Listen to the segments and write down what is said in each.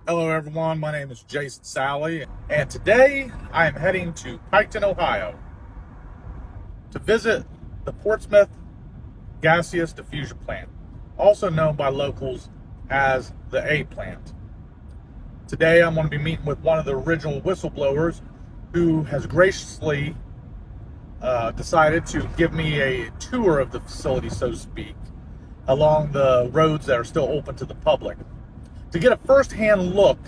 Hello everyone, my name is Jason Salley, and today I am heading to Piketon, Ohio to visit the Portsmouth Gaseous Diffusion plant, also known by locals as the A plant. Today I'm going to be meeting with one of the original whistleblowers who has graciously decided to give me a tour of the facility, so to speak, along the roads that are still open to the public, to get a first-hand look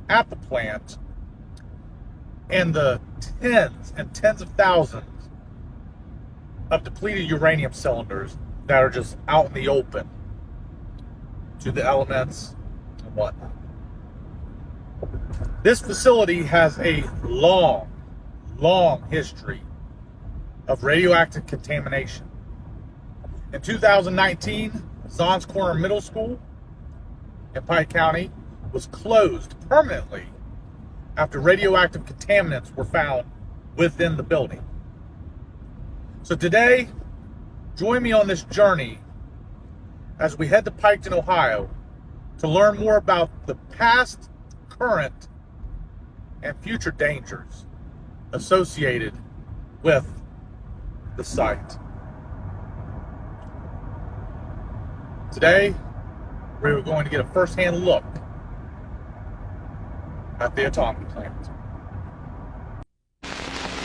at the plant and the tens and tens of thousands of depleted uranium cylinders that are just out in the open to the elements and whatnot. This facility has a long history of radioactive contamination. In 2019, Zons Corner Middle School in Pike County was closed permanently after radioactive contaminants were found within the building. So today, join me on this journey as we head to Piketon, Ohio, to learn more about the past, current, and future dangers associated with the site. Today, we're going to get a first-hand look at the atomic plant.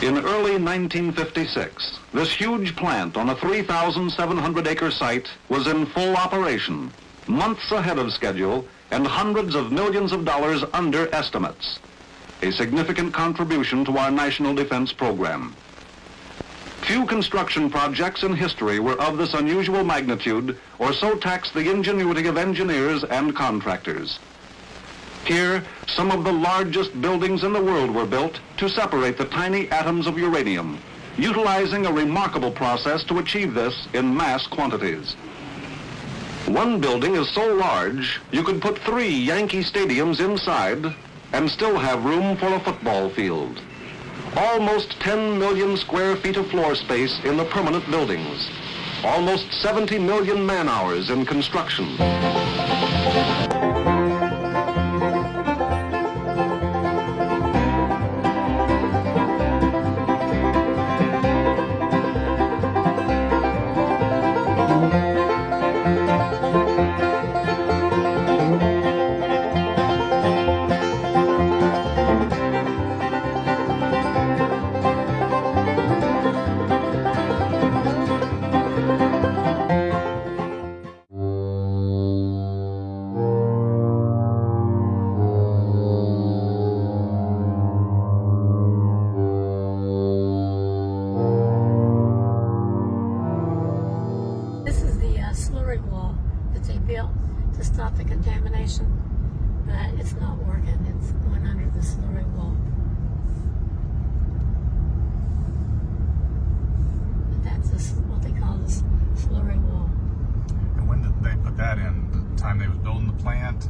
In early 1956, this huge plant on a 3,700-acre site was in full operation, months ahead of schedule and hundreds of millions of dollars under estimates, a significant contribution to our national defense program. Few construction projects in history were of this unusual magnitude or so taxed the ingenuity of engineers and contractors. Here, some of the largest buildings in the world were built to separate the tiny atoms of uranium, utilizing a remarkable process to achieve this in mass quantities. One building is so large, you could put 3 Yankee stadiums inside and still have room for a football field. Almost 10 million square feet of floor space in the permanent buildings. Almost 70 million man-hours in construction. slurry wall that they built to stop the contamination, but it's not working. It's going under the slurry wall. But that's what they call the slurry wall. And when did they put that in? The time they was building the plant?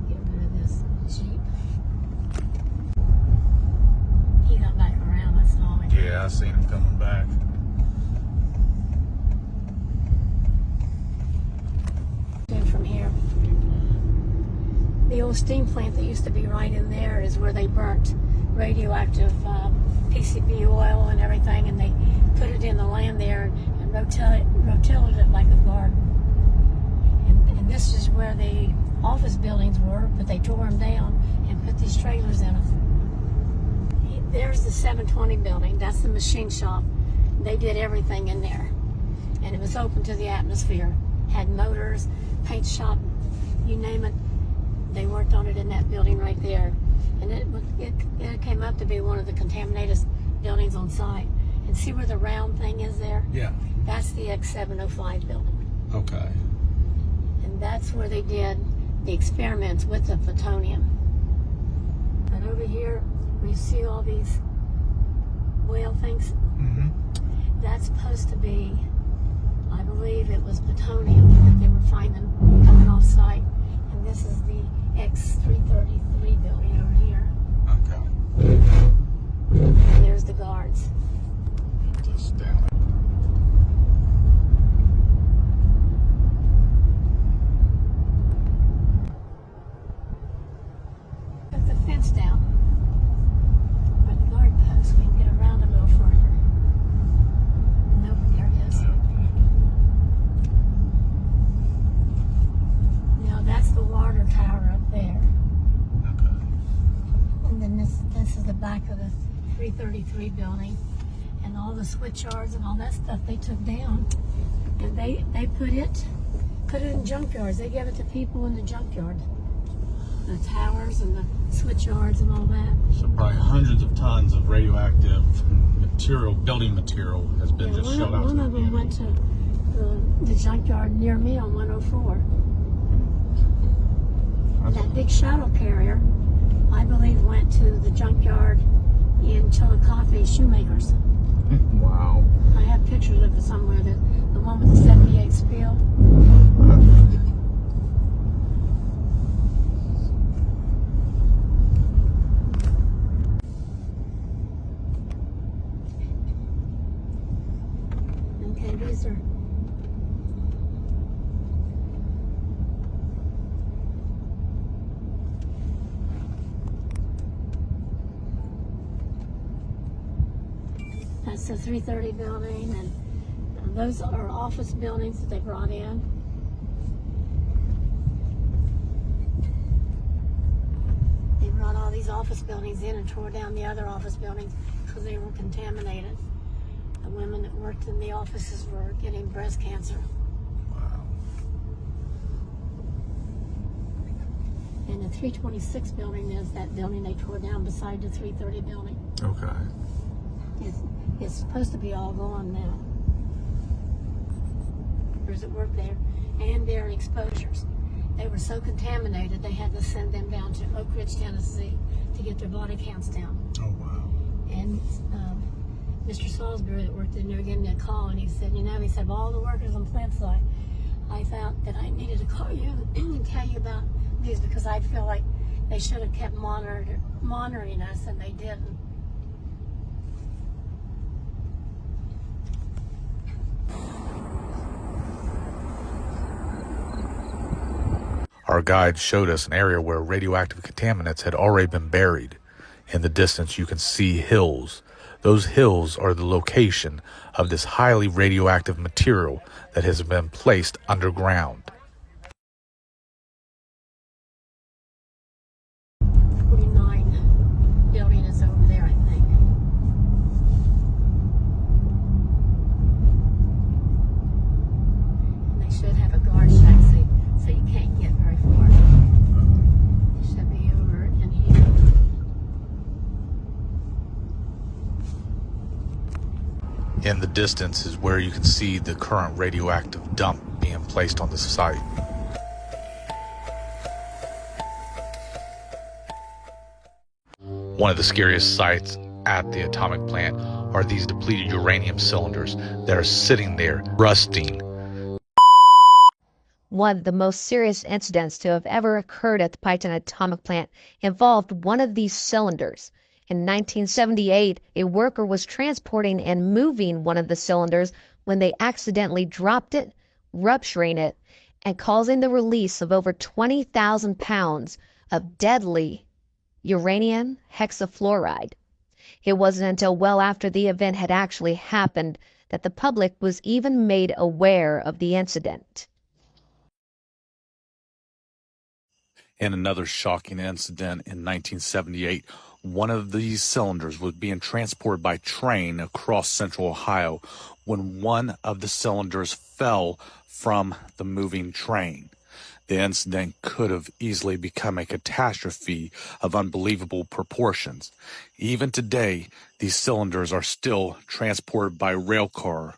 Get rid of this Jeep. He got back around, I saw him. Yeah, I seen him coming back. From here, the old steam plant that used to be right in there is where they burnt radioactive PCB oil and everything, and they put it in the land there and rotated it like a garden. And this is where the office buildings were, but they tore them down and put these trailers in them. There's the 720 building. That's the machine shop. They did everything in there, and it was open to the atmosphere. Had motors, paint shop, you name it. They worked on it in that building right there, and it came up to be one of the contaminated buildings on site. And see where the round thing is there? Yeah. That's the X705 building. Okay. And that's where they did the experiments with the plutonium. And over here, we see all these whale things. Mm-hmm. That's supposed to be, I believe it was plutonium that they were finding coming off site. And this is the X333 building over here. Okay. And there's the guards. Just down. back of the 333 building, and all the switch yards and all that stuff they took down, and they put it in junkyards. They gave it to people in the junkyard, the towers and the switch yards and all that. So probably hundreds of tons of radioactive material, building material, has been just shelled out. One of them went to the junkyard near me on 104. And that big shuttle carrier, I believe, went to the junkyard in Chillicothe Shoemakers. Wow. I have pictures of it somewhere, the one with the 78 spill. Okay, these are... That's the 330 building, and those are office buildings that they brought in. They brought all these office buildings in and tore down the other office buildings because they were contaminated. The women that worked in the offices were getting breast cancer. Wow. And the 326 building is that building they tore down beside the 330 building. Okay. It's supposed to be all gone now. There's that work there, and their exposures. They were so contaminated they had to send them down to Oak Ridge, Tennessee, to get their body counts down. Oh wow. And Mr. Salisbury that worked in there gave me a call, and he said, he said, of all the workers on plant site, I felt that I needed to call you and tell you about these because I feel like they should have kept monitoring us, and they didn't. Our guide showed us an area where radioactive contaminants had already been buried. In the distance, you can see hills. Those hills are the location of this highly radioactive material that has been placed underground. 49 building is over there, I think. And they should have a guard shack so you can't get very far. It should be over in here. In the distance is where you can see the current radioactive dump being placed on the site. One of the scariest sights at the atomic plant are these depleted uranium cylinders that are sitting there rusting. One of the most serious incidents to have ever occurred at the Piketon atomic plant involved one of these cylinders. In 1978, a worker was transporting and moving one of the cylinders when they accidentally dropped it, rupturing it, and causing the release of over 20,000 pounds of deadly uranium hexafluoride. It wasn't until well after the event had actually happened that the public was even made aware of the incident. In another shocking incident in 1978, one of these cylinders was being transported by train across central Ohio when one of the cylinders fell from the moving train. The incident could have easily become a catastrophe of unbelievable proportions. Even today, these cylinders are still transported by rail car.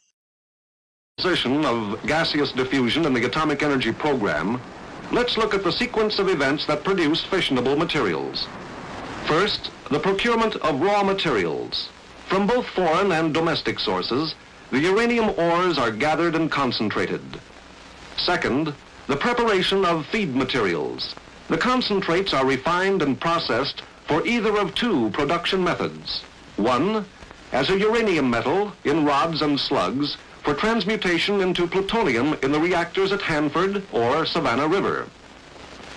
Position of gaseous diffusion in the atomic energy program, let's look at the sequence of events that produce fissionable materials. First, the procurement of raw materials. From both foreign and domestic sources, the uranium ores are gathered and concentrated. Second, the preparation of feed materials. The concentrates are refined and processed for either of two production methods. One, as a uranium metal in rods and slugs for transmutation into plutonium in the reactors at Hanford or Savannah River.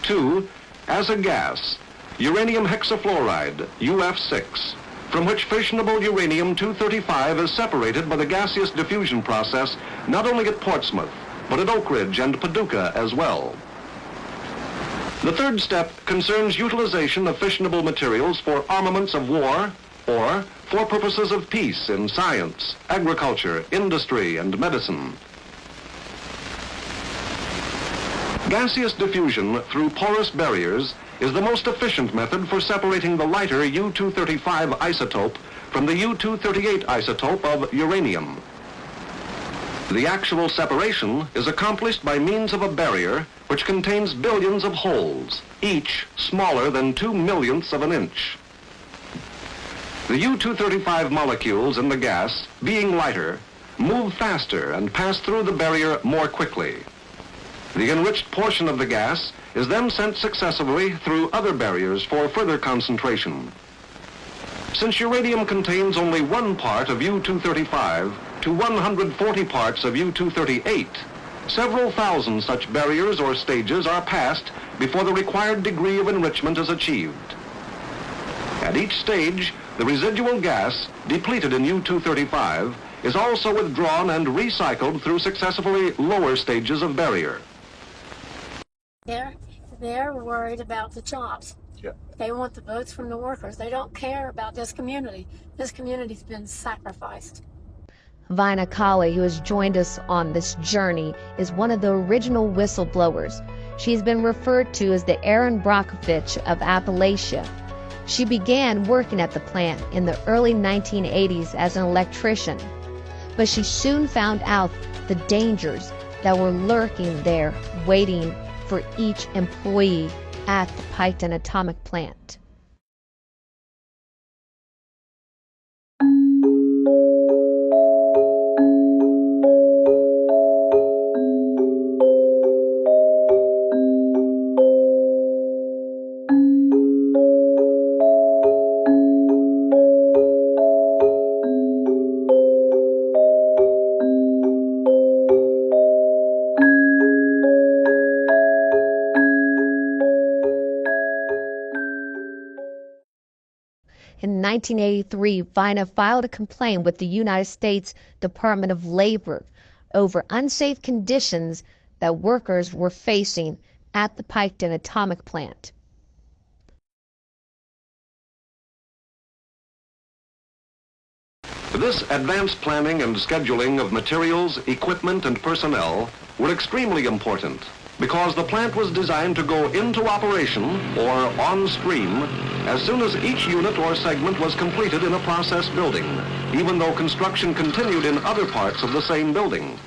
Two, as a gas, uranium hexafluoride, UF6, from which fissionable uranium-235 is separated by the gaseous diffusion process not only at Portsmouth, but at Oak Ridge and Paducah as well. The third step concerns utilization of fissionable materials for armaments of war or for purposes of peace in science, agriculture, industry, and medicine. Gaseous diffusion through porous barriers is the most efficient method for separating the lighter U-235 isotope from the U-238 isotope of uranium. The actual separation is accomplished by means of a barrier which contains billions of holes, each smaller than 2/millionths of an inch. The U-235 molecules in the gas, being lighter, move faster and pass through the barrier more quickly. The enriched portion of the gas is then sent successively through other barriers for further concentration. Since uranium contains only 1 part of U-235 to 140 parts of U-238, several thousand such barriers or stages are passed before the required degree of enrichment is achieved. At each stage, the residual gas, depleted in U-235, is also withdrawn and recycled through successively lower stages of barrier. They're worried about the jobs. Yeah. They want the votes from the workers. They don't care about this community. This community's been sacrificed. Vina Colley, who has joined us on this journey, is one of the original whistleblowers. She's been referred to as the Aaron Brockovich of Appalachia. She began working at the plant in the early 1980s as an electrician, but she soon found out the dangers that were lurking there, waiting for each employee at the Piketon atomic plant. In 1983, Vina filed a complaint with the United States Department of Labor over unsafe conditions that workers were facing at the Piketon atomic plant. This advanced planning and scheduling of materials, equipment, and personnel were extremely important because the plant was designed to go into operation or on stream as soon as each unit or segment was completed in a process building, even though construction continued in other parts of the same building.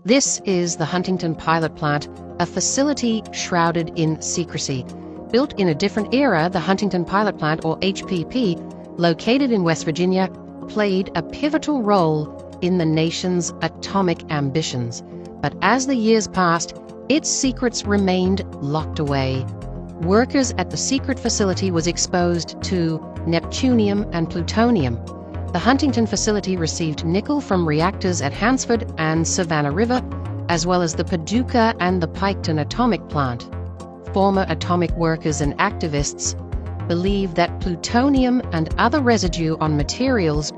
This is the Huntington pilot plant, a facility shrouded in secrecy. Built in a different era, the Huntington pilot plant, or HPP, located in West Virginia, played a pivotal role in the nation's atomic ambitions. But as the years passed, its secrets remained locked away. Workers at the secret facility was exposed to neptunium and plutonium. The Huntington facility received nickel from reactors at Hansford and Savannah River, as well as the Paducah and the Piketon atomic plant. Former atomic workers and activists believe that plutonium and other residue on materials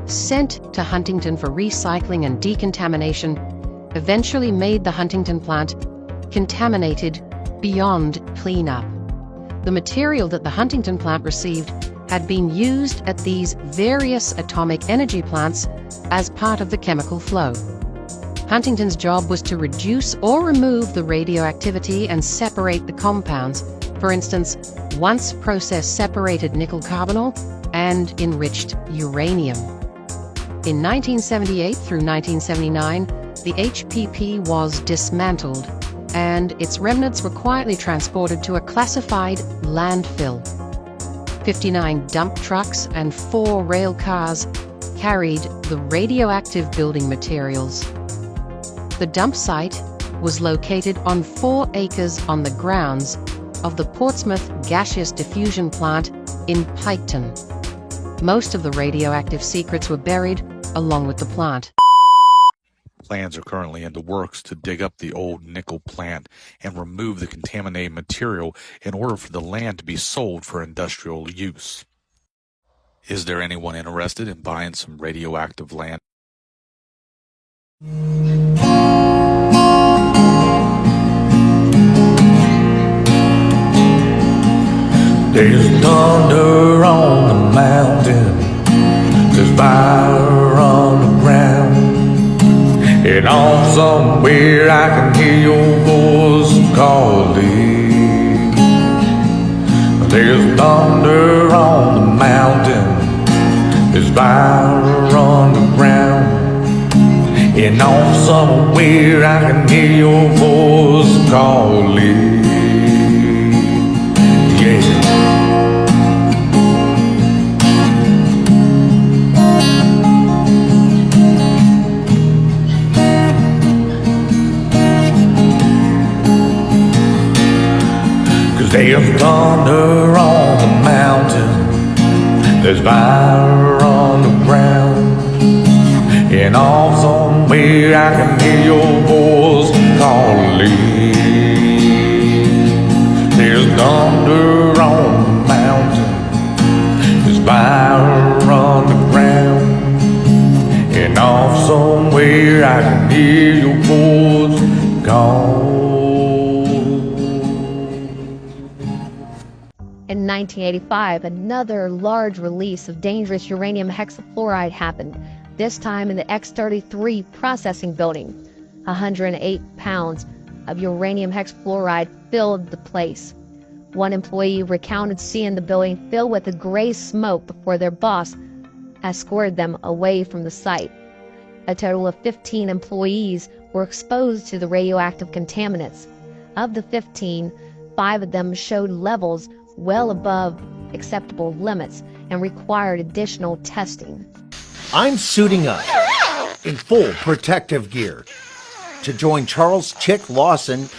sent to Huntington for recycling and decontamination eventually made the Huntington plant contaminated beyond cleanup. The material that the Huntington plant received had been used at these various atomic energy plants as part of the chemical flow. Huntington's job was to reduce or remove the radioactivity and separate the compounds. For instance, once processed separated nickel carbonyl and enriched uranium. In 1978 through 1979, the HPP was dismantled, and its remnants were quietly transported to a classified landfill. 59 dump trucks and 4 rail cars carried the radioactive building materials. The dump site was located on 4 acres on the grounds of the Portsmouth Gaseous Diffusion Plant in Piketon. Most of the radioactive secrets were buried along with the plant. Plans are currently in the works to dig up the old nickel plant and remove the contaminated material in order for the land to be sold for industrial use. Is there anyone interested in buying some radioactive land? There's thunder on the mountain, there's fire on the ground, and off somewhere I can hear your voice calling. There's thunder on the mountain, there's fire on the ground, and off somewhere I can hear your voice calling. Yeah. 'Cause there's thunder on the mountain, there's fire on the ground, and off somewhere I can hear your voice calling. There's thunder on the mountain, there's fire on the ground, and off somewhere I can hear your voice calling. In 1985, another large release of dangerous uranium hexafluoride happened, this time in the X-33 processing building. 108 pounds of uranium hexafluoride filled the place. One employee recounted seeing the building filled with a gray smoke before their boss escorted them away from the site. A total of 15 employees were exposed to the radioactive contaminants. Of the 15, 5 of them showed levels well above acceptable limits and required additional testing. I'm suiting up in full protective gear to join Charles Chick Lawson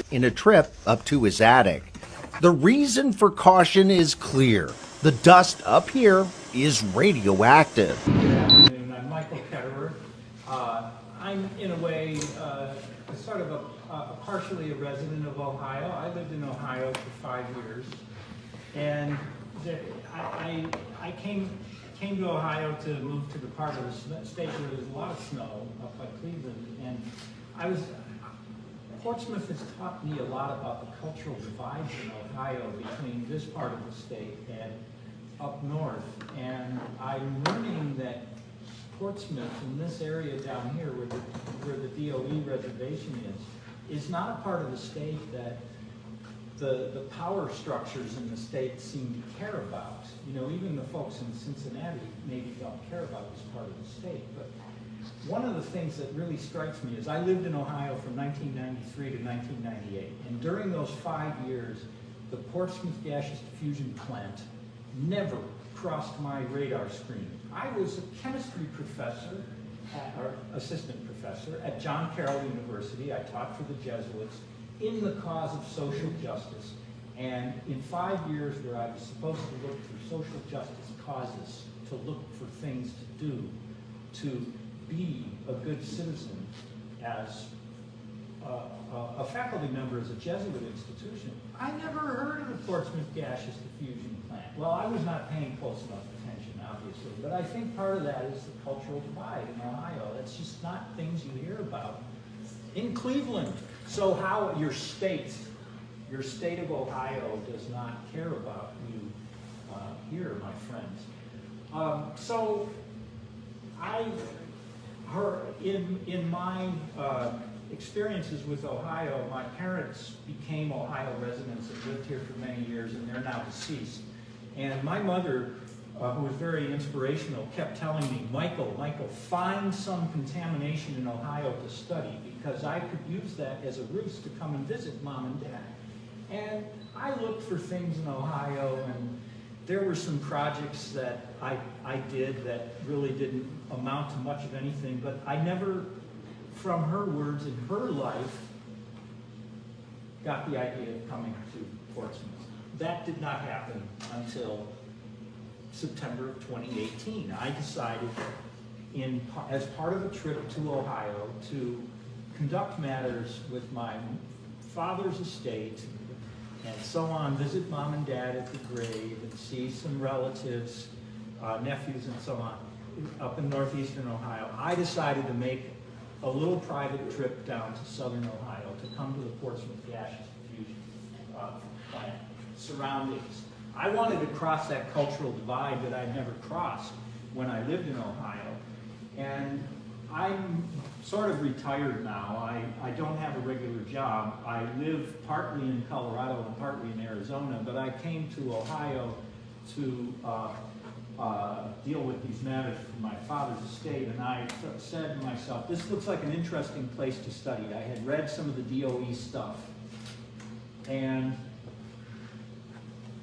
in a trip up to his attic. The reason for caution is clear. The dust up here is radioactive. I'm Michael Ketterer. I'm, in a way, sort of partially a resident of Ohio. I lived in Ohio for 5 years, and I came to Ohio to move to the part of the state where there's a lot of snow, up by Cleveland, and Portsmouth has taught me a lot about the cultural divides in Ohio between this part of the state and up north, and I'm learning that Portsmouth, in this area down here where the DOE reservation is not a part of the state that the power structures in the state seem to care about. You know, even the folks in Cincinnati maybe don't care about this part of the state. But one of the things that really strikes me is I lived in Ohio from 1993 to 1998. And during those 5 years, the Portsmouth Gaseous Diffusion plant never crossed my radar screen. I was a chemistry professor, or assistant professor, at John Carroll University. I taught for the Jesuits in the cause of social justice. And in 5 years where I was supposed to look for social justice causes, to look for things to do, to be a good citizen as a faculty member as a Jesuit institution, I never heard of the Portsmouth Gaseous Diffusion plant. Well, I was not paying close enough attention, obviously, but I think part of that is the cultural divide in Ohio. That's just not things you hear about in Cleveland. So how your state of Ohio does not care about you here, my friends. So in my experiences with Ohio, my parents became Ohio residents and lived here for many years, and they're now deceased. And my mother, who was very inspirational, kept telling me, Michael, find some contamination in Ohio to study, because I could use that as a ruse to come and visit Mom and Dad. And I looked for things in Ohio, and there were some projects that I did that really didn't amount to much of anything, but I never, from her words in her life, got the idea of coming to Portsmouth. That did not happen until September of 2018. I decided, as part of a trip to Ohio, to conduct matters with my father's estate and so on, visit Mom and Dad at the grave and see some relatives, nephews and so on, up in northeastern Ohio. I decided to make a little private trip down to southern Ohio to come to the Portsmouth Gaseous Diffusion plant. surroundings. I wanted to cross that cultural divide that I'd never crossed when I lived in Ohio. And I'm sort of retired now. I don't have a regular job. I live partly in Colorado and partly in Arizona, but I came to Ohio to deal with these matters from my father's estate, and I said to myself, this looks like an interesting place to study. I had read some of the DOE stuff, and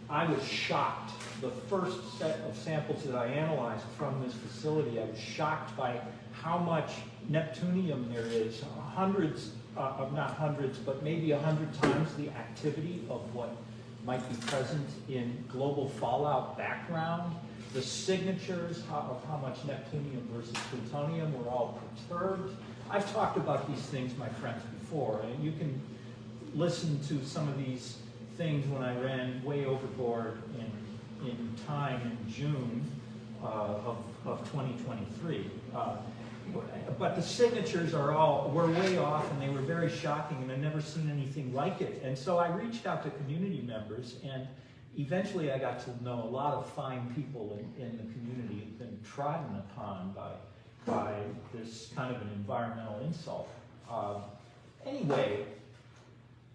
I was shocked. The first set of samples that I analyzed from this facility, I was shocked by how much neptunium there is. Hundreds, not hundreds, but maybe 100 times the activity of what might be present in global fallout background. The signatures of how much neptunium versus plutonium were all perturbed. I've talked about these things, my friends, before, and you can listen to some of these things when I ran way overboard in time in June of 2023. But the signatures were way off, and they were very shocking, and I'd never seen anything like it. And so I reached out to community members, and eventually I got to know a lot of fine people in the community who've been trodden upon by this kind of an environmental insult. Anyway,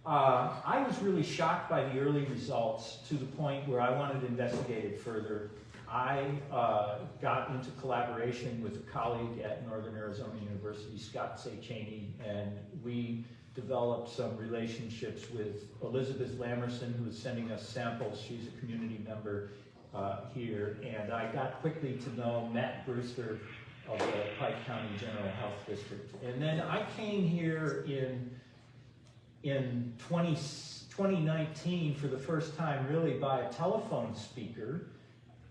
I was really shocked by the early results to the point where I wanted to investigate it further. I got into collaboration with a colleague at Northern Arizona University, Scott Cheney, and we developed some relationships with Elizabeth Lamerson, who is sending us samples. She's a community member here. And I got quickly to know Matt Brewster of the Pike County General Health District. And then I came here in 2019 for the first time really by a telephone speaker.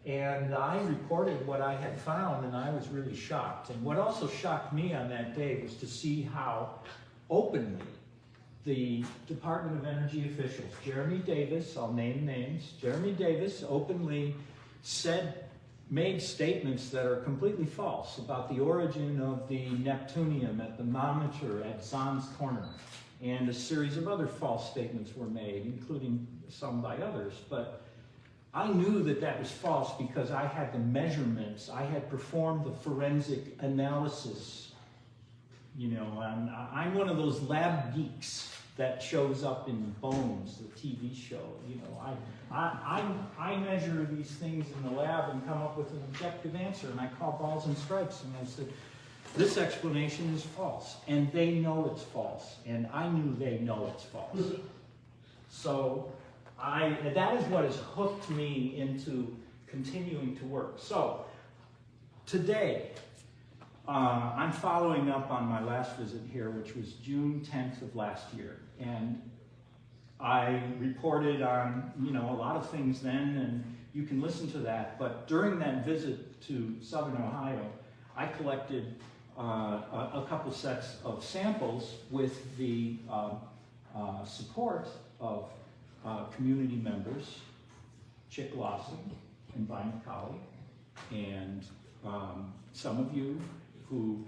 And I reported what I had found, and I was really shocked. And what also shocked me on that day was to see how openly the Department of Energy officials, Jeremy Davis, I'll name names, Jeremy Davis openly made statements that are completely false about the origin of the neptunium at the monitor at Zahn's Corner. And a series of other false statements were made, including some by others. But I knew that that was false because I had the measurements. I had performed the forensic analysis. You know, I'm one of those lab geeks that shows up in Bones, the TV show. You know, I measure these things in the lab and come up with an objective answer, and I call balls and strikes, and I said, this explanation is false, and they know it's false, and I knew they know it's false. So that is what has hooked me into continuing to work. So today, I'm following up on my last visit here, which was June 10th of last year. And I reported on, you know, a lot of things then, and you can listen to that. But during that visit to Southern Ohio, I collected a couple sets of samples with the support of community members, Chick Lawson and Vina Colley, and some of you who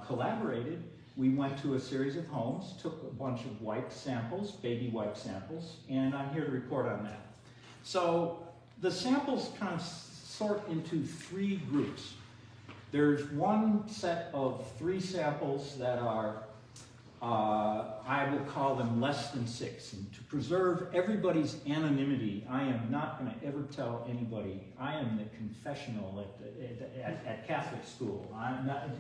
collaborated. We went to a series of homes, took a bunch of wipe samples, baby wipe samples, and I'm here to report on that. So the samples kind of sort into three groups. There's one set of 3 samples that are, I will call them less than 6. And to preserve everybody's anonymity, I am not going to ever tell anybody. I am the confessional at Catholic school.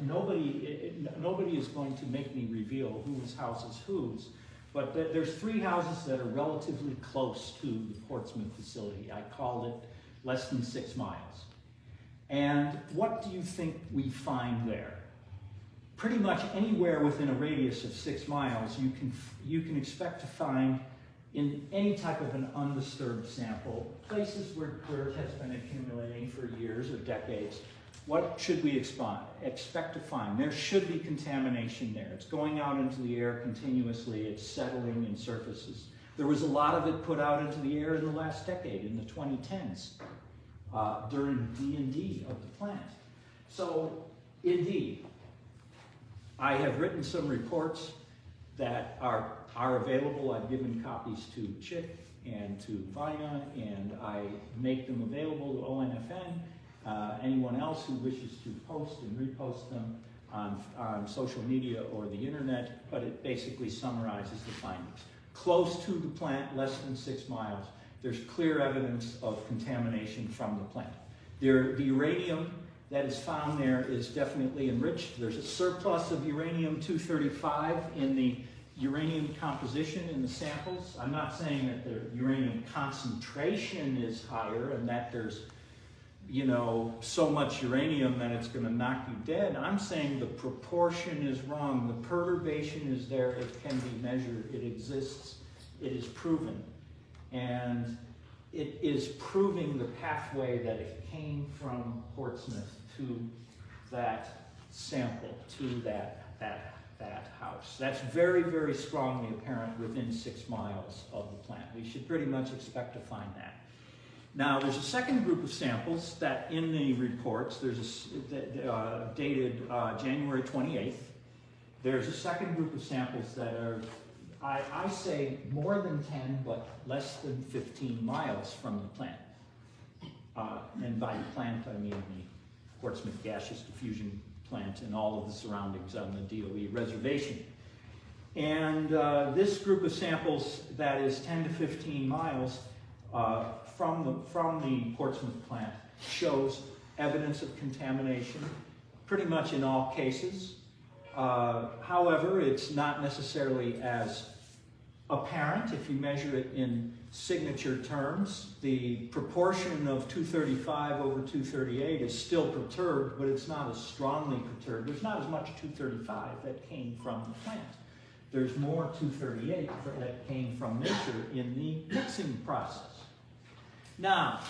Nobody is going to make me reveal whose house is whose. But there's 3 houses that are relatively close to the Portsmouth facility. I called it less than 6 miles. And what do you think we find there? Pretty much anywhere within a radius of 6 miles, you can expect to find in any type of an undisturbed sample, places where dirt has been accumulating for years or decades. What should we expect to find? There should be contamination there. It's going out into the air continuously. It's settling in surfaces. There was a lot of it put out into the air in the last decade, in the 2010s, during D&D of the plant. So, indeed, I have written some reports that are are available. I've given copies to Chick and to Vina, and I make them available to ONFN. Anyone else who wishes to post and repost them on social media or the internet, but it basically summarizes the findings. Close to the plant, less than 6 miles, there's clear evidence of contamination from the plant. The uranium that is found there is definitely enriched. There's a surplus of uranium-235 in the uranium composition in the samples. I'm not saying that the uranium concentration is higher and that there's, you know, so much uranium that it's going to knock you dead. I'm saying the proportion is wrong. The perturbation is there. It can be measured. It exists. It is proven. And it is proving the pathway that it came from Portsmouth to that sample, to that house. That's very, very strongly apparent within 6 miles of the plant. We should pretty much expect to find that. Now, there's a second group of samples that in the reports, there's dated January 28th. There's a second group of samples that are, I say more than 10, but less than 15 miles from the plant. And by the plant, I mean the Portsmouth Gaseous Diffusion plant and all of the surroundings on the DOE reservation. And this group of samples that is 10 to 15 miles from the Portsmouth plant shows evidence of contamination pretty much in all cases. However, it's not necessarily as apparent if you measure it in signature terms. The proportion of 235 over 238 is still perturbed, but it's not as strongly perturbed. There's not as much 235 that came from the plant. There's more 238 that came from nature in the mixing process. Now,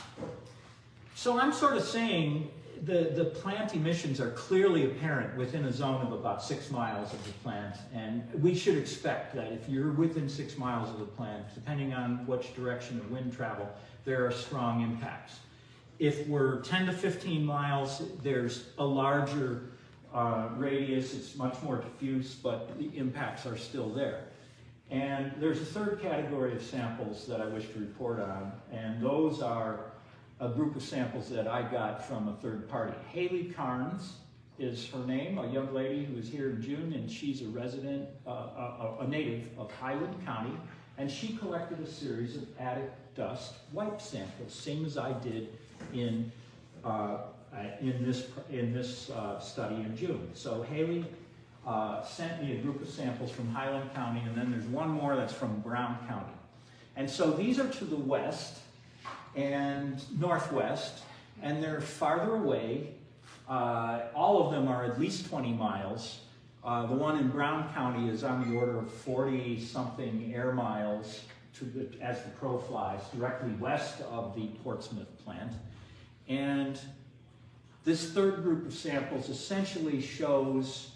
so I'm sort of saying the plant emissions are clearly apparent within a zone of about 6 miles of the plant, and we should expect that if you're within 6 miles of the plant, depending on which direction of wind travel, there are strong impacts. If we're 10 to 15 miles, there's a larger radius, it's much more diffuse, but the impacts are still there. And there's a third category of samples that I wish to report on, and those are a group of samples that I got from a third party. Haley Carnes is her name, a young lady who was here in June, and she's a resident, a native of Highland County, and she collected a series of attic dust wipe samples, same as I did in this study in June. So Haley sent me a group of samples from Highland County, and then there's one more that's from Brown County. And so these are to the west and northwest, and they're farther away. All of them are at least 20 miles. The one in Brown County is on the order of 40-something air miles as the crow flies, directly west of the Portsmouth plant. And this third group of samples essentially shows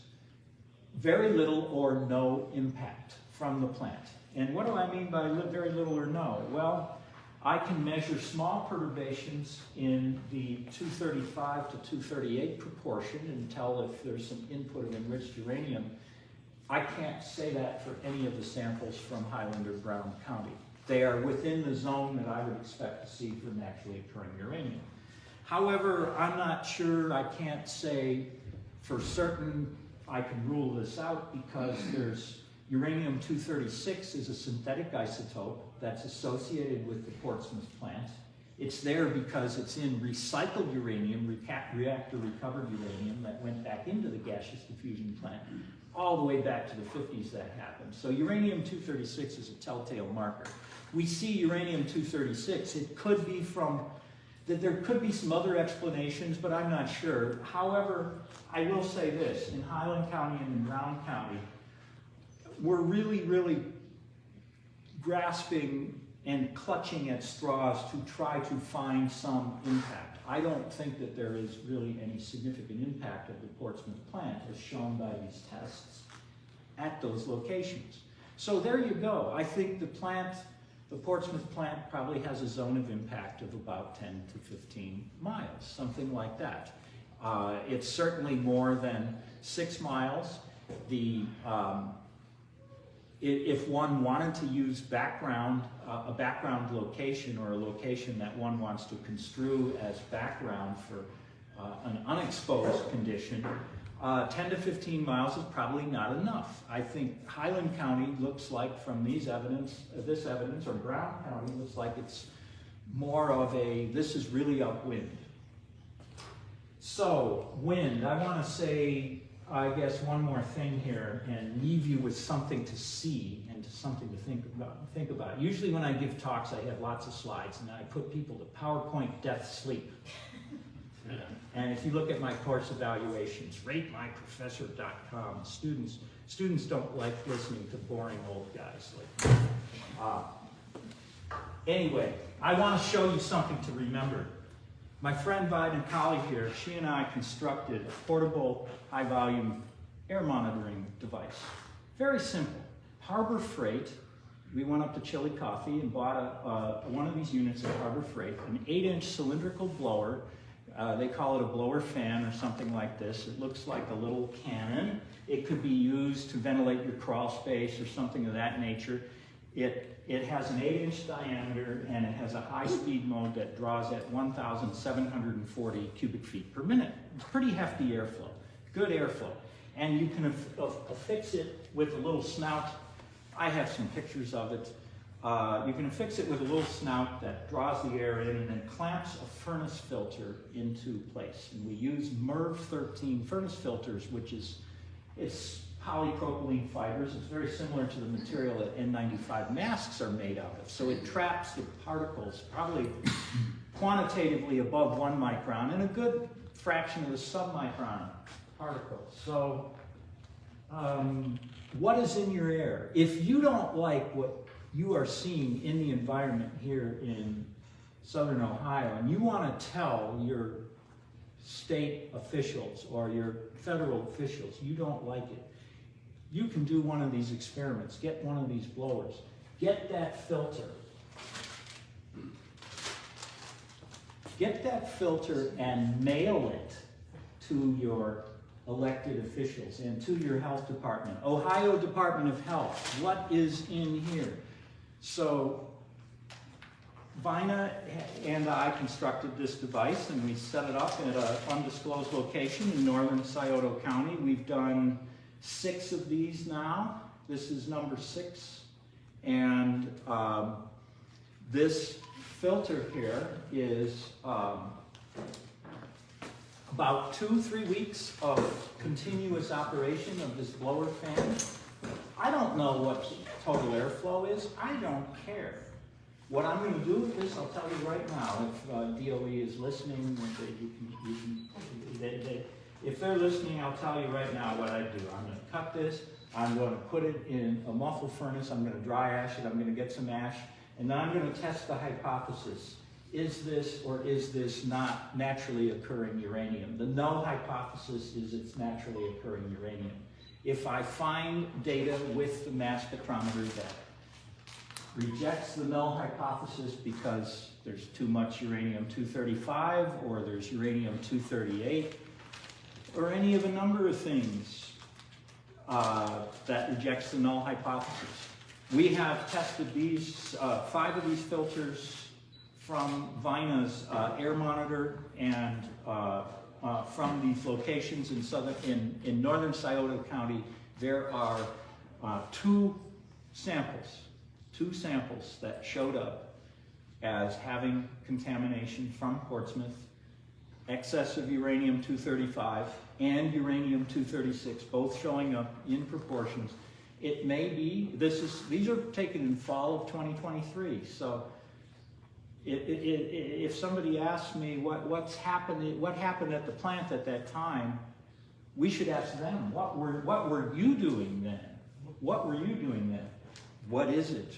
very little or no impact from the plant. And what do I mean by very little or no? Well, I can measure small perturbations in the 235 to 238 proportion and tell if there's some input of enriched uranium. I can't say that for any of the samples from Highland or Brown County. They are within the zone that I would expect to see for naturally occurring uranium. However, I'm not sure, I can't say for certain I can rule this out because there's uranium-236 is a synthetic isotope that's associated with the Portsmouth plant. It's there because it's in recycled uranium, reactor recovered uranium that went back into the gaseous diffusion plant all the way back to the 50s that happened. So uranium-236 is a telltale marker. We see uranium-236, it could be from, there could be some other explanations, but I'm not sure. However, I will say this, in Highland County and in Brown County, we're really, really grasping and clutching at straws to try to find some impact. I don't think that there is really any significant impact of the Portsmouth plant as shown by these tests at those locations. So there you go. I think the Portsmouth plant probably has a zone of impact of about 10 to 15 miles, something like that. It's certainly more than 6 miles. if one wanted to use a background location, or a location that one wants to construe as background for an unexposed condition, 10 to 15 miles is probably not enough. I think Highland County looks like, from this evidence, or Brown County looks like it's more of a, this is really upwind. So, wind, I want to say, I guess, one more thing here and leave you with something to see and something to think about. Usually when I give talks, I have lots of slides, and I put people to PowerPoint death sleep. And if you look at my course evaluations, ratemyprofessor.com, students don't like listening to boring old guys like me. Anyway, I want to show you something to remember. My friend Vina Colley here, she and I constructed a portable high-volume air monitoring device. Very simple. Harbor Freight, we went up to Chillicothe and bought one of these units at Harbor Freight, an 8-inch cylindrical blower. They call it a blower fan or something like this. It looks like a little cannon. It could be used to ventilate your crawl space or something of that nature. It has an 8-inch diameter, and it has a high-speed mode that draws at 1,740 cubic feet per minute. It's pretty hefty airflow, good airflow. And you can affix it with a little snout. I have some pictures of it. You can affix it with a little snout that draws the air in and then clamps a furnace filter into place. And we use MERV 13 furnace filters, which is, it's polypropylene fibers. It's very similar to the material that N95 masks are made out of. So it traps the particles, probably quantitatively above 1 micron and a good fraction of the submicron particles. So what is in your air? If you don't like what you are seeing in the environment here in Southern Ohio, and you want to tell your state officials or your federal officials you don't like it, you can do one of these experiments. Get one of these blowers. Get that filter. Get that filter and mail it to your elected officials and to your health department. Ohio Department of Health, what is in here? So Vina and I constructed this device, and we set it up at an undisclosed location in northern Scioto County. We've done 6 of these now. This is number 6. And this filter here is about 2-3 weeks of continuous operation of this blower fan. I don't know what total airflow is. I don't care. What I'm going to do with this, I'll tell you right now. If DOE is listening, if they're listening, I'll tell you right now what I do. I'm going to cut this. I'm going to put it in a muffle furnace. I'm going to dry ash it. I'm going to get some ash. And then I'm going to test the hypothesis. Is this or is this not naturally occurring uranium? The null hypothesis is it's naturally occurring uranium. If I find data with the mass spectrometer that rejects the null hypothesis because there's too much uranium-235 or there's uranium-238 or any of a number of things that rejects the null hypothesis. We have tested these, 5 of these filters from Vina's air monitor and from these locations in northern Scioto County. There are 2 samples that showed up as having contamination from Portsmouth, excess of uranium-235 and uranium-236, both showing up in proportions. It may be, these are taken in fall of 2023, so if somebody asks me what happened at the plant at that time, we should ask them, what were you doing then? What were you doing then? What is it?